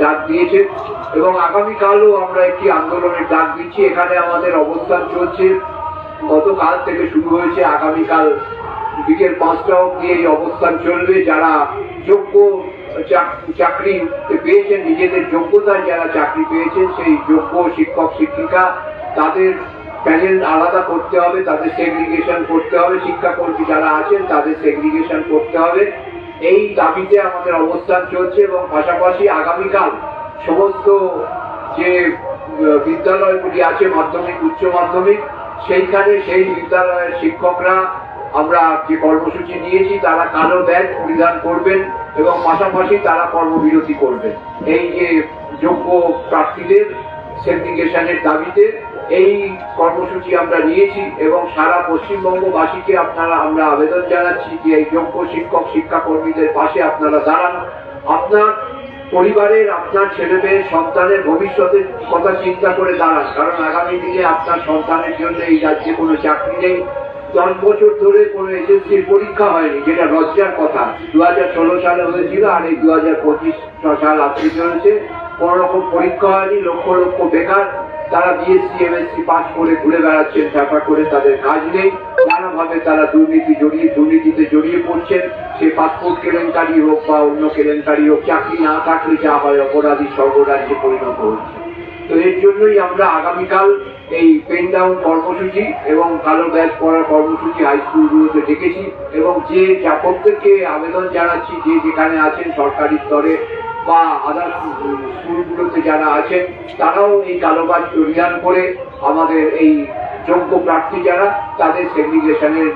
ডাক দিয়েছেন এবং আগামীকালও আমরা একটি আন্দোলনের ডাক দিচ্ছি। এখানে আমাদের অবস্থান চলছে, গতকাল থেকে শুরু হয়েছে, আগামীকাল বিকেল 5টা অবধি এই অবস্থান চলবে। যারা যোগ্য চাকরি পেয়েছেন, নিজেদের যোগ্যতায় যারা চাকরি পেয়েছেন, সেই যোগ্য শিক্ষক শিক্ষিকা তাদের প্যানেল আলাদা করতে হবে, তাদের সেগ্রিগেশন করতে হবে, শিক্ষাকর্মী যারা আছেন তাদের সেগ্রিগেশন করতে হবে। এই দাবিতে আমাদের অবস্থান চলছে এবং পাশাপাশি আগামীকাল সমস্ত যে বিদ্যালয়গুলি আছে, মাধ্যমিক উচ্চ মাধ্যমিক, সেইখানে সেই বিদ্যালয়ের শিক্ষকরা আমরা যে কর্মসূচি নিয়েছি তারা কালো ব্যাগ পরিধান করবেন এবং পাশাপাশি তারা কর্মবিরতি করবেন। এই যে যোগ্য প্রার্থীদের সেগ্রিগেশনের দাবিতে এই কর্মসূচি আমরা নিয়েছি এবং সারা পশ্চিমবঙ্গবাসীকে আমরা আবেদন জানাচ্ছি যে এই যোগ্য শিক্ষক শিক্ষাকর্মীদের পাশে আপনারা দাঁড়ান। আপনার পরিবারের, আপনার ছেলেমেয়ের, সন্তানের ভবিষ্যতের কথা চিন্তা করে দাঁড়ান, কারণ আগামী দিনে আপনার সন্তানের জন্য এই রাজ্যে কোনো চাকরি নেই। 10 বছর ধরে কোনো এসএসসির পরীক্ষা হয়নি, যেটা লজ্জার কথা। 2016 সালে হয়েছিল, আর এই 2025 সাল আসতে চলেছে, কোন রকম পরীক্ষা হয়নি। লক্ষ লক্ষ বেকার, তারা বিএসসি এমএসসি পাস করে ঘুরে বেড়াচ্ছেন চাপা করে, তাদের কাজ নেই। নানাভাবে তারা দুর্নীতিতে জড়িয়ে পড়ছেন, সে পাসপোর্ট কেলেঙ্কারি হোক বা অন্য কেলেঙ্কারি হোক। চাকরি না থাকলে যা হয়, অপরাধী সর্বরাজ্যে পরিণত হচ্ছে। তো এর জন্যই আমরা আগামীকাল এই পেন ডাউন কর্মসূচি এবং কালো ব্যাজ পড়ার কর্মসূচি হাই স্কুলগুলোতে ডেকেছি এবং যে প্রত্যেককে আবেদন জানাচ্ছি যে যেখানে আছেন সরকারি স্তরে বা আদার স্কুলগুলোতে যারা আছেন, তারাও এই কালো ব্যাজ পরিধান করে আমাদের এই যোগ্য প্রার্থী যারা, তাদের সেগ্রিগেশনের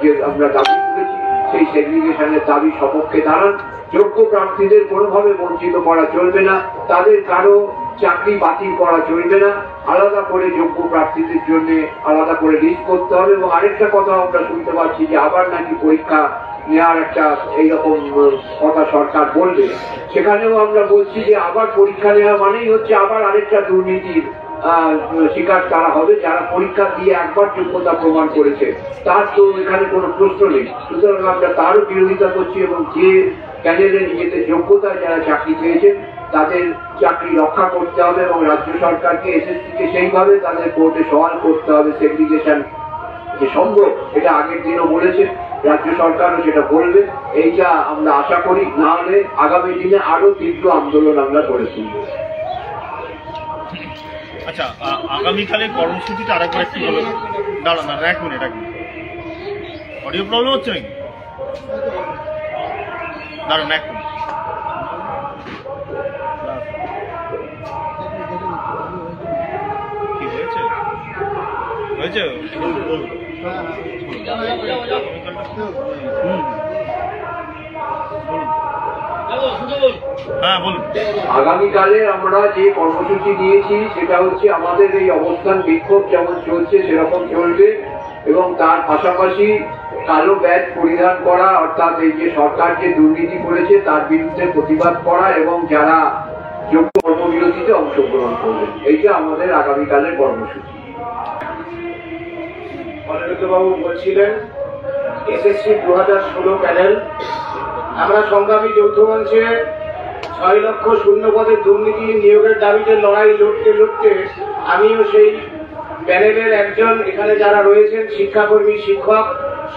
যে আমরা দাবি করেছি সেই সেগ্রিগেশনের দাবি সপক্ষে দাঁড়ান। যোগ্য প্রার্থীদের কোনোভাবে বঞ্চিত করা চলবে না, তাদের কারো চাকরি বাতিল করা চলবে না। আলাদা করে যোগ্য প্রার্থীদের জন্য আলাদা করে লিস্ট করতে হবে। এবং আরেকটা কথা আমরা শুনতে পাচ্ছি যে আবার নাকি পরীক্ষা নেওয়ার একটা এইরকম কথা সরকার বলবে। সেখানেও আমরা বলছি যে আবার পরীক্ষা নেওয়া মানেই হচ্ছে আবার আরেকটা দুর্নীতির শিকার তারা হবে। যারা পরীক্ষা দিয়ে একবার যোগ্যতা প্রমাণ করেছে তার তো এখানে কোনো প্রশ্ন নেই। সুতরাং আমরা তারও বিরোধিতা করছি এবং যে প্যানেলে নিজেদের যোগ্যতায় যারা চাকরি পেয়েছেন তাদের চাকরি রক্ষা করতে হবে এবং রাজ্য সরকারকে, এসএসসিকে সেইভাবে তাদের কোর্টে সওয়াল করতে হবে। সেগ্রিগেশন যে সম্ভব, এটা আগের দিনও বলেছে, রাজ্য সরকারও সেটা বলবে, এইটা আমরা আশা করি। না হলে আগামী দিনে আরো তীব্র আন্দোলন আমরা করে তুলব। আচ্ছা, আগামীকালের কর্মসূচিটা আরেকবার একটু বলো। দাঁড়ান, এক মিনিট। অডিও প্রবলেম হচ্ছে নাকি? দাঁড়ান এক মিনিট। কি হয়েছে? আগামীকালে আমরা যে কর্মসূচি নিয়েছি সেটা হচ্ছে আমাদের এই অবস্থান বিক্ষোভ যেমন চলছে সেরকম চলবে এবং তার পাশাপাশি কালো ব্যাজ পরিধান করা, অর্থাৎ এই যে সরকার যে দুর্নীতি করেছে তার বিরুদ্ধে প্রতিবাদ করা এবং যারা যোগ্য কর্মবিরতিতে অংশগ্রহণ করবে, এইটা আমাদের আগামীকালের কর্মসূচি। বাবু বলছিলেন এসএসসি 2016 প্যানেল, আমরা সংগ্রামী যৌথ মঞ্চে 6 লক্ষ শূন্য পদের দুর্নীতি নিয়োগের দাবিতে লড়াই লড়তে আমিও সেই প্যানেলের একজন। এখানে যারা রয়েছেন শিক্ষাকর্মী, শিক্ষক,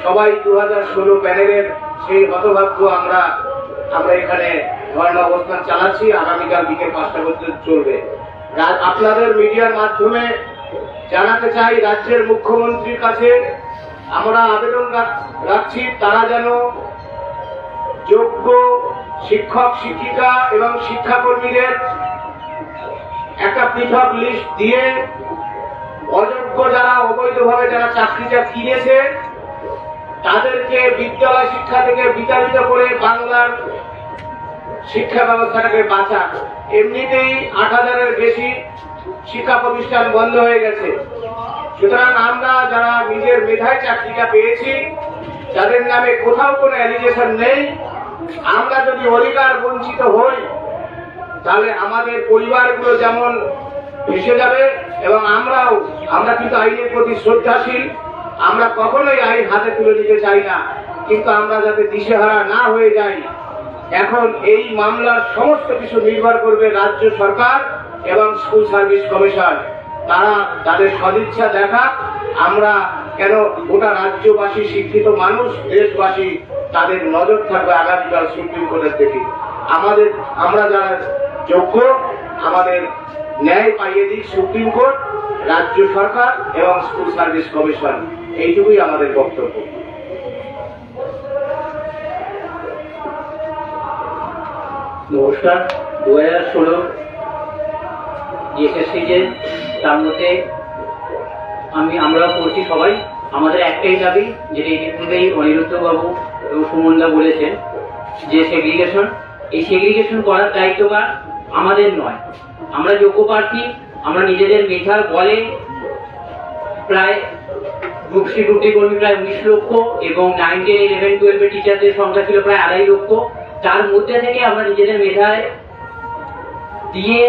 সবাই 2016 প্যানেলের সেই হতভাগ্য। আমরা এখানে ধর্ণা অবস্থান চালাচ্ছি, আগামীকাল বিকেল 5টা পর্যন্ত চলবে। আপনাদের মিডিয়ার মাধ্যমে জানাতে চাই, রাজ্যের মুখ্যমন্ত্রীর কাছে আমরা আবেদন রাখছি তারা যেন যোগ্য শিক্ষক শিক্ষিকা এবং শিক্ষাকর্মীদের একটা পৃথক লিস্ট দিয়ে অযোগ্য যারা অবৈধভাবে যারা চাকরিটা কিনেছে তাদেরকে বিদ্যালয় শিক্ষা থেকে বিতাড়িত করে বাংলার শিক্ষা ব্যবস্থাটাকে বাঁচাক। এমনিতেই 8,000-এর বেশি শিক্ষা প্রতিষ্ঠান বন্ধ হয়ে গেছে। সুতরাং আমরা যারা নিজের মেধায় চাকরিটা পেয়েছি, যাদের নামে কোথাও কোনো অ্যালিগেশন নেই, আমরা যদি অধিকার বঞ্চিত হই তাহলে আমাদের পরিবারগুলো যেমন ভেসে যাবে এবং আমরা কিন্তু আইনের প্রতি শ্রদ্ধাশীল। আমরা কখনোই আইন হাতে তুলে নিতে চাই না, কিন্তু আমরা যাতে দিশেহারা না হয়ে যাই এখন এই মামলার সমস্ত কিছু নির্ভর করবে রাজ্য সরকার এবং স্কুল সার্ভিস কমিশন। তারা তাদের সদিচ্ছা দেখা, আমরা কেন গোটা রাজ্যবাসী, শিক্ষিত মানুষ, দেশবাসী তাদের নজর থাকবে আগামীকাল সুপ্রিম কোর্টের দিকে। আমরা যারা যোগ্য, আমাদের ন্যায় পাইয়ে দিক সুপ্রিম কোর্ট, রাজ্য সরকার এবং স্কুল সার্ভিস কমিশন। এইটুকুই আমাদের বক্তব্য। নমস্কার। 2016 এসএসসি যে তার মধ্যে আমরাও করছি সবাই। আমাদের একটাই দাবি, যেটা ইতিপূর্বেই অনিরুদ্ধ বাবু এবং সুমনদা বলেছেন, যে সেগ্রিগেশন, এই সেগ্রিগেশন করার দায়িত্বটা আমাদের নয়। আমরা যোগ্য প্রার্থী, আমরা নিজেদের মেধার বলে প্রায় গ্রুপসি গ্রুপটি কর্মী প্রায় 19 লক্ষ এবং 9, 10, 11, 12 এর টিচারদের সংখ্যা ছিল প্রায় 2.5 লক্ষ। তার মধ্যে থেকে আমরা নিজেদের মেধায় দিয়ে,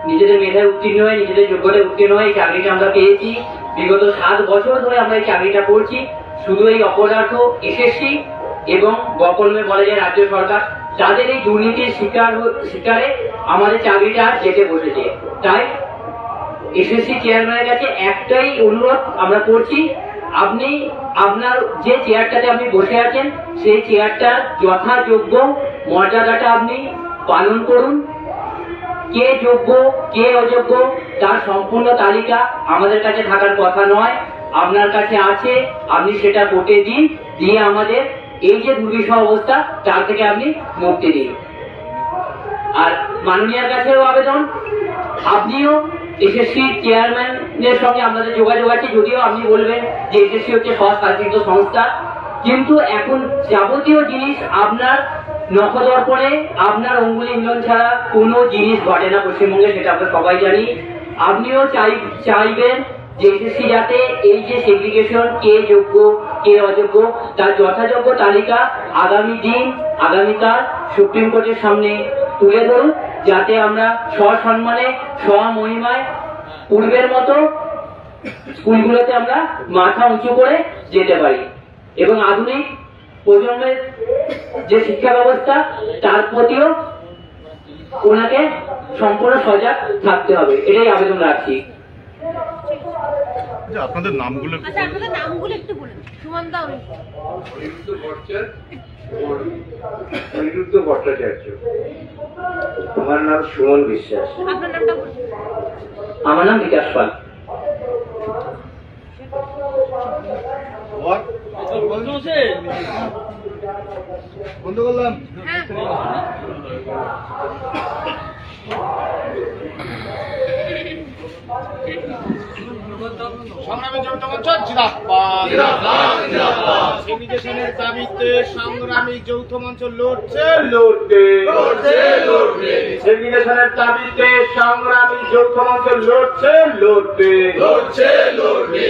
নিজেদের মেধায় উত্তীর্ণ হয়ে, নিজেদের যোগ্যতায় উত্তীর্ণ হয়ে এই চাকরিটা আমরা পেয়েছি। বিগত 7 বছর ধরে আমরা এই চাকরিটা করছি। শুধু এই অপরাধ এসএসসি এবং বকলমে কলেজের রাজ্য সরকার তাদের এই দুর্নীতির শিকারে আমাদের চাকরিটা যেতে বসেছে। তাই এসএসসি চেয়ারম্যানের কাছে একটাই অনুরোধ আমরা করছি, আপনি আপনার যে চেয়ারটাতে আপনি বসে আছেন সেই চেয়ারটার যথাযোগ্য মর্যাদাটা আপনি পালন করুন। কে যোগ্য কে অযোগ্য তার সম্পূর্ণ তালিকা আমাদের কাছে থাকার কথা নয়, আপনার কাছে আছে, আপনি সেটা কোর্টে দিন, দিয়ে আমাদের এই যে দুর্বিষহ অবস্থা তার থেকে আপনি মুক্তি দিন। আর মাননীয়ার কাছেও আবেদন, আপনিও এসএসসি চেয়ারম্যানের সঙ্গে আমাদের যোগাযোগ আছে। যদিও আপনি বলবেন যে এসএসসি হচ্ছে স্বশাসিত সংস্থা, কিন্তু এখন যাবতীয় জিনিস আপনার নখদর্পণে, আপনার অঙ্গুলি মিলন ছাড়া কোনো জিনিস ঘটে না পশ্চিমবঙ্গে, সেটা আমরা সবাই জানি। আপনিও চাইবেন যে এসএসসি যাতে এই যে সেগ্রিগেশন, কে যোগ্য কে অযোগ্য তার যথাযোগ্য তালিকা আগামীকাল সুপ্রিম কোর্টের সামনে তুলে ধরুন, যাতে আমরা সসম্মানে স্বমহিমায় পূর্বের মতো স্কুলগুলোতে আমরা মাথা উঁচু করে যেতে পারি এবং আধুনিক প্রজন্মের যে শিক্ষা ব্যবস্থা তার প্রতিও ওনাকে সম্পূর্ণ সজাগ থাকতে হবে, এটাই আবেদন রাখছি। আপনাদের নামগুলো একটু বলুন। সুমনদা, অনিরুদ্ধ ভট্টাচার্য। আমার নাম সুমন বিশ্বাস। আপনার নামটা বলুন। আমার নাম বিকাশ পাল। বন্ধ করলাম। হ্যাঁ, সংগ্রামী যৌথ মঞ্চ জিন্দাবাদ, জিন্দাবাদ। সেগ্রিগেশনের দাবিতে সংগ্রামী যৌথ মঞ্চ লড়ছে, লড়বে, লড়ছে, লড়বে। সেগ্রিগেশনের দাবিতে সংগ্রামী যৌথ মঞ্চ লড়ছে, লড়বে, লড়ছে, লড়বে।